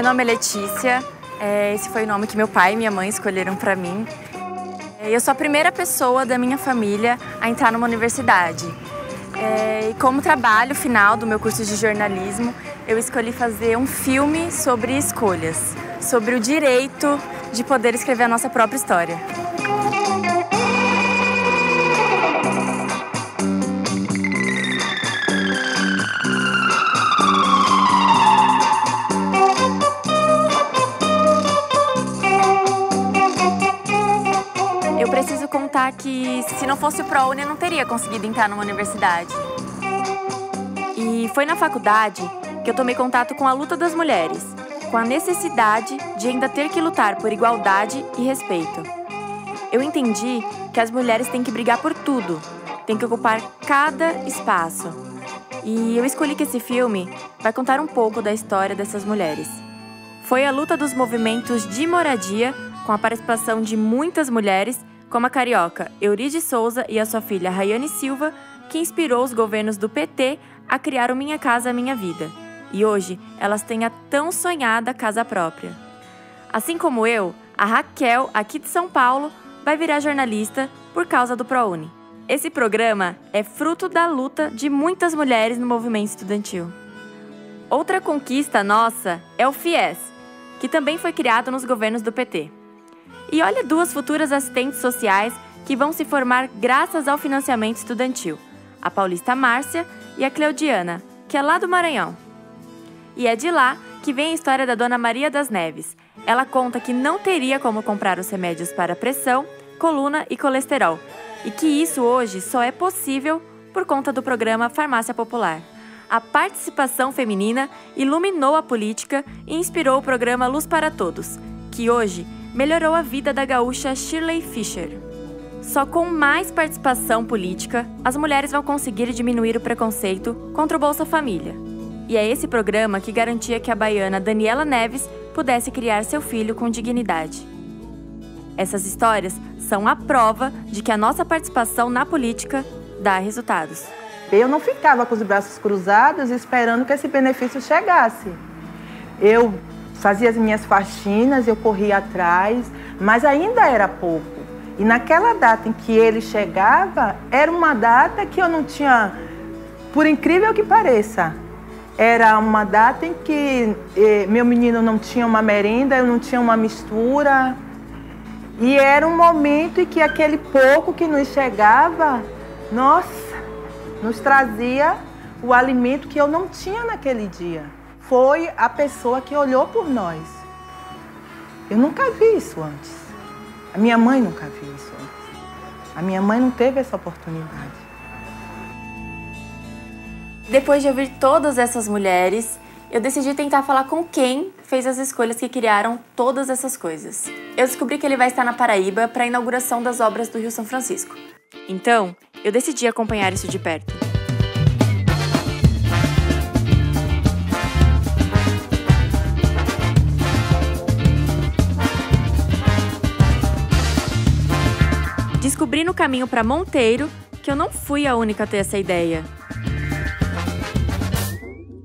nome é Letícia, esse foi o nome que meu pai e minha mãe escolheram para mim. Eu sou a primeira pessoa da minha família a entrar numa universidade. E como trabalho final do meu curso de jornalismo, eu escolhi fazer um filme sobre escolhas, sobre o direito de poder escrever a nossa própria história. Eu preciso contar que, se não fosse o ProUni, eu não teria conseguido entrar numa universidade. E foi na faculdade que eu tomei contato com a luta das mulheres, com a necessidade de ainda ter que lutar por igualdade e respeito. Eu entendi que as mulheres têm que brigar por tudo, têm que ocupar cada espaço. E eu escolhi que esse filme vai contar um pouco da história dessas mulheres. Foi a luta dos movimentos de moradia, com a participação de muitas mulheres, como a carioca Euride Souza e a sua filha Rayane Silva, que inspirou os governos do PT a criar o Minha Casa Minha Vida. E hoje elas têm a tão sonhada casa própria. Assim como eu, a Raquel, aqui de São Paulo, vai virar jornalista por causa do ProUni. Esse programa é fruto da luta de muitas mulheres no movimento estudantil. Outra conquista nossa é o FIES, que também foi criado nos governos do PT. E olha duas futuras assistentes sociais que vão se formar graças ao financiamento estudantil. A paulista Márcia e a Cleudiana, que é lá do Maranhão. E é de lá que vem a história da Dona Maria das Neves. Ela conta que não teria como comprar os remédios para pressão, coluna e colesterol. E que isso hoje só é possível por conta do programa Farmácia Popular. A participação feminina iluminou a política e inspirou o programa Luz para Todos, que hoje melhorou a vida da gaúcha Shirley Fisher. Só com mais participação política, as mulheres vão conseguir diminuir o preconceito contra o Bolsa Família. E é esse programa que garantia que a baiana Daniela Neves pudesse criar seu filho com dignidade. Essas histórias são a prova de que a nossa participação na política dá resultados. Eu não ficava com os braços cruzados esperando que esse benefício chegasse. Eu fazia as minhas faxinas, eu corria atrás, mas ainda era pouco. E naquela data em que ele chegava, era uma data que eu não tinha, por incrível que pareça, era uma data em que meu menino não tinha uma merenda, eu não tinha uma mistura. E era um momento em que aquele pouco que nos chegava, nossa, nos trazia o alimento que eu não tinha naquele dia. Foi a pessoa que olhou por nós. Eu nunca vi isso antes. A minha mãe nunca viu isso antes. A minha mãe não teve essa oportunidade. Depois de ouvir todas essas mulheres, eu decidi tentar falar com quem fez as escolhas que criaram todas essas coisas. Eu descobri que ele vai estar na Paraíba para a inauguração das obras do Rio São Francisco. Então, eu decidi acompanhar isso de perto. Descobri no caminho para Monteiro que eu não fui a única a ter essa ideia.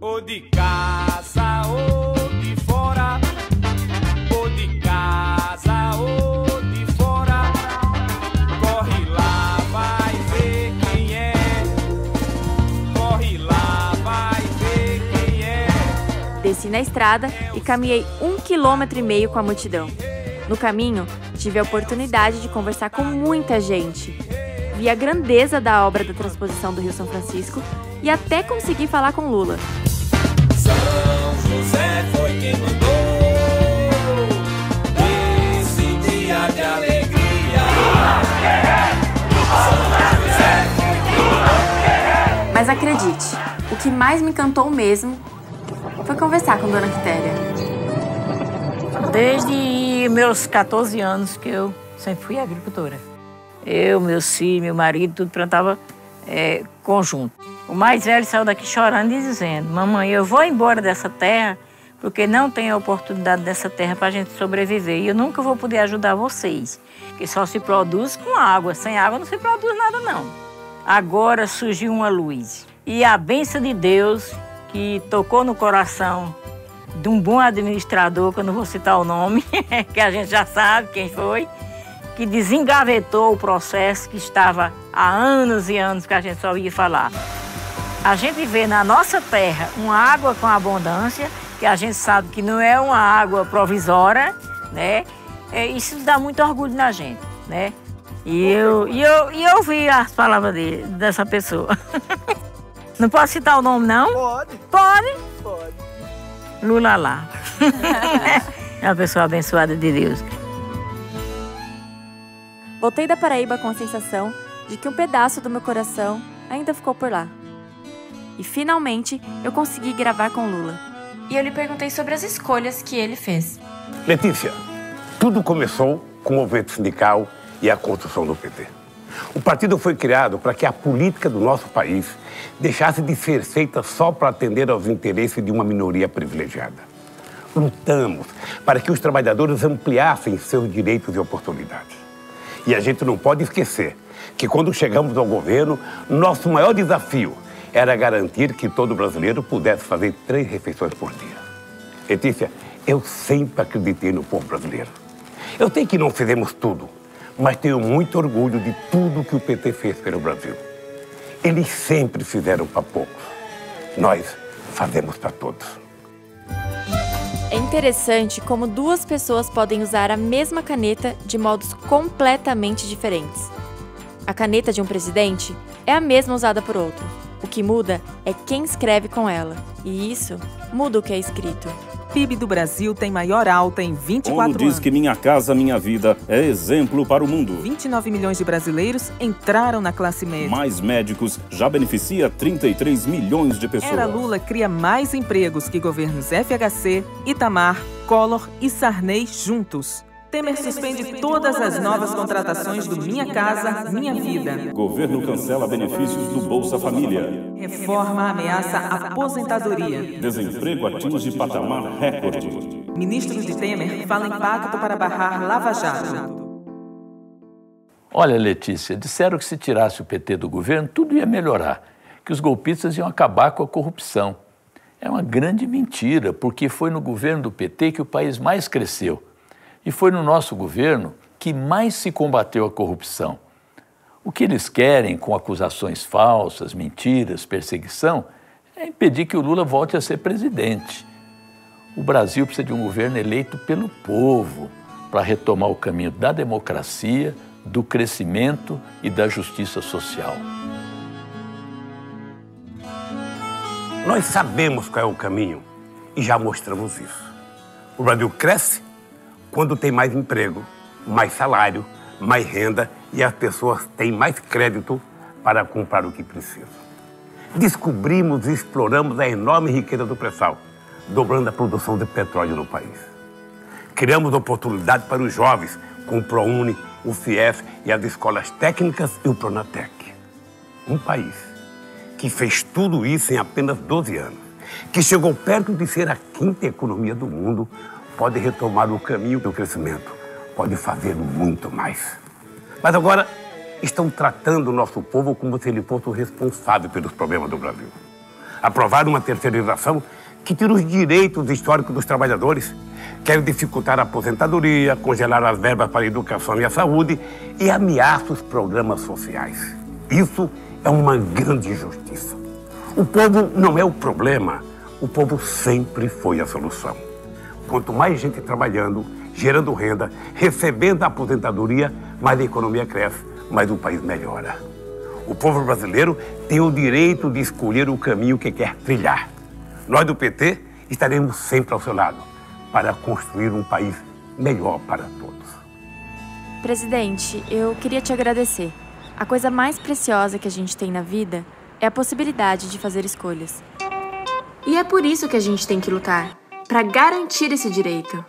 Ou de casa ou de fora, ou de casa ou de fora, corre lá, vai ver quem é, corre lá, vai ver quem é. Desci na estrada e caminhei 1,5 km com a multidão. No caminho, tive a oportunidade de conversar com muita gente. Vi a grandeza da obra da transposição do Rio São Francisco e até consegui falar com Lula. São José foi quem mandou esse dia de alegria. São José foi quem mandou. Mas acredite, o que mais me encantou mesmo foi conversar com Dona Quitéria. Desde meus 14 anos que eu sempre fui agricultora. Eu, meus filhos, meu marido, tudo plantava conjunto. O mais velho saiu daqui chorando e dizendo: mamãe, eu vou embora dessa terra porque não tem a oportunidade dessa terra para a gente sobreviver. E eu nunca vou poder ajudar vocês, porque só se produz com água. Sem água não se produz nada, não. Agora surgiu uma luz. E a bênção de Deus que tocou no coração de um bom administrador, que eu não vou citar o nome, que a gente já sabe quem foi, que desengavetou o processo que estava há anos e anos que a gente só ia falar. A gente vê na nossa terra uma água com abundância, que a gente sabe que não é uma água provisória, né? Isso dá muito orgulho na gente, né? E eu ouvi as palavras dessa pessoa. Não posso citar o nome, não? Pode. Pode? Pode. Lula lá. É uma pessoa abençoada de Deus. Voltei da Paraíba com a sensação de que um pedaço do meu coração ainda ficou por lá. E finalmente eu consegui gravar com Lula. E eu lhe perguntei sobre as escolhas que ele fez. Letícia, tudo começou com o movimento sindical e a construção do PT. O partido foi criado para que a política do nosso país deixasse de ser feita só para atender aos interesses de uma minoria privilegiada. Lutamos para que os trabalhadores ampliassem seus direitos e oportunidades. E a gente não pode esquecer que quando chegamos ao governo, nosso maior desafio era garantir que todo brasileiro pudesse fazer 3 refeições por dia. Letícia, eu sempre acreditei no povo brasileiro. Eu sei que não fizemos tudo, mas tenho muito orgulho de tudo que o PT fez pelo Brasil. Eles sempre fizeram para poucos. Nós fazemos para todos. É interessante como 2 pessoas podem usar a mesma caneta de modos completamente diferentes. A caneta de um presidente é a mesma usada por outro. O que muda é quem escreve com ela. E isso muda o que é escrito. PIB do Brasil tem maior alta em 24 anos. ONU diz que Minha Casa Minha Vida é exemplo para o mundo. 29 milhões de brasileiros entraram na classe média. Mais médicos, já beneficia 33 milhões de pessoas. Era Lula cria mais empregos que governos FHC, Itamar, Collor e Sarney juntos. Temer suspende todas as novas contratações do Minha Casa Minha Vida. Governo cancela benefícios do Bolsa Família. Reforma ameaça aposentadoria. Desemprego atinge patamar recorde. Ministro de Temer fala em pacto para barrar Lava Jato. Olha, Letícia, disseram que se tirasse o PT do governo, tudo ia melhorar, que os golpistas iam acabar com a corrupção. É uma grande mentira, porque foi no governo do PT que o país mais cresceu. E foi no nosso governo que mais se combateu a corrupção. O que eles querem com acusações falsas, mentiras, perseguição, é impedir que o Lula volte a ser presidente. O Brasil precisa de um governo eleito pelo povo para retomar o caminho da democracia, do crescimento e da justiça social. Nós sabemos qual é o caminho e já mostramos isso. O Brasil cresce quando tem mais emprego, mais salário, mais renda e as pessoas têm mais crédito para comprar o que precisam. Descobrimos e exploramos a enorme riqueza do pré-sal, dobrando a produção de petróleo no país. Criamos oportunidades para os jovens com o ProUni, o FIES e as escolas técnicas e o Pronatec. Um país que fez tudo isso em apenas 12 anos, que chegou perto de ser a 5ª economia do mundo, pode retomar o caminho do crescimento, pode fazer muito mais. Mas agora estão tratando o nosso povo como se ele fosse o responsável pelos problemas do Brasil. Aprovaram uma terceirização que tira os direitos históricos dos trabalhadores, querem dificultar a aposentadoria, congelar as verbas para a educação e a saúde e ameaça os programas sociais. Isso é uma grande injustiça. O povo não é o problema, o povo sempre foi a solução. Quanto mais gente trabalhando, gerando renda, recebendo a aposentadoria, mais a economia cresce, mais o país melhora. O povo brasileiro tem o direito de escolher o caminho que quer trilhar. Nós do PT estaremos sempre ao seu lado para construir um país melhor para todos. Presidente, eu queria te agradecer. A coisa mais preciosa que a gente tem na vida é a possibilidade de fazer escolhas. E é por isso que a gente tem que lutar. Para garantir esse direito.